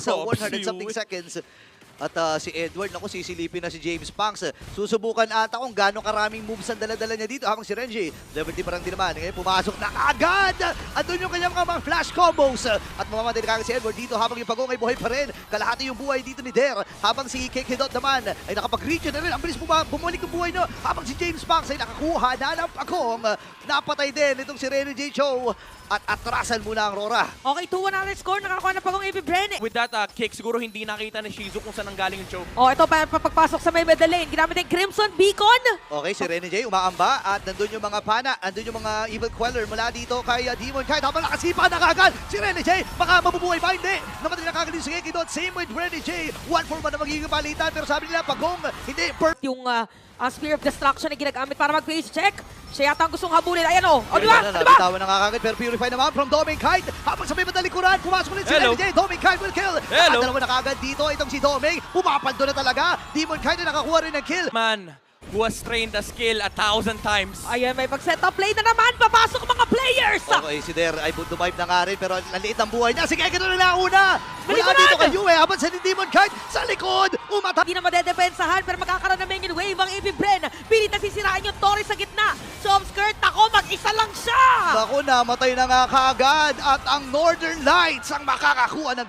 sa Oh, 100 something seconds. At si Edward, naku, sisilipin na si James Punks. Susubukan ata kung gaano karaming moves ang dala-dala niya dito. Habang si Renji, level 10 pa lang din naman. Ngayon pumasok na agad! Andun yung kanyang mga flash combos. At mamamatay na kagad si Edward dito habang yung Pagong ay buhay pa rin. Kalahati yung buhay dito ni Der. Habang si Kekidot naman ay nakapag-reach na rin. Ang bilis bumalik yung buhay no. Habang si James Punks ay nakakuha na ng Pagong. Napatay din itong si Rene J. Cho. At atrasan muna ang Rora. Okay, 2-1 na score. Nakakuha na Pagong AB Bren. With that kick, siguro hindi nakita ni Shizu kung saan ang galing yung choke. Oh, ito pa pagpasok sa may middle lane. Ginamit yung Crimson Beacon. Okay, si Rene J umaamba at nandun yung mga pana, nandun yung mga Evil Queller mula dito kay Demon Kite. Habang nakasipa na kagad si Rene J, baka mabubuhay ba? Hindi. Namatay na kagad yung si Gekidot. Same with Rene J. 1-4 na magiging palitan pero sabi nila Pagong, hindi. Yung Spear of Destruction na ginagamit para mag-face check. Siya yata ang gustong habulin. Ayan o. O, di ba? Di ba? Nabitawan na kagad pero Purify naman from Doming Kite. Habang sa may madalikuran, pumasok ulit si Hello. Rene J. Doming Kite will kill. Hello. Dalawa na kagad dito. Itong si Doming, pumapaldo na talaga. Demon Kite na nakakuha rin ng kill. Man who has trained the skill 1,000 times. Ayan, may pag-setup play na naman. Papasok ang mga players. Okay, si Der ay dumive na nga rin pero naliit ang buhay niya. Si Gekidot na nauna. Mula Balikuran! dito kay Yue habang sa Demon Kite sa likod. Umatay. Hindi na madedepensahan pero magkakaroon ng minion wave ang AB Bren. Pilit na sisiraan yung Torres sa gitna. So, skirt ako, mag-isa lang siya. Naku, namatay na nga kaagad at ang Northern Lights ang makakakuha ng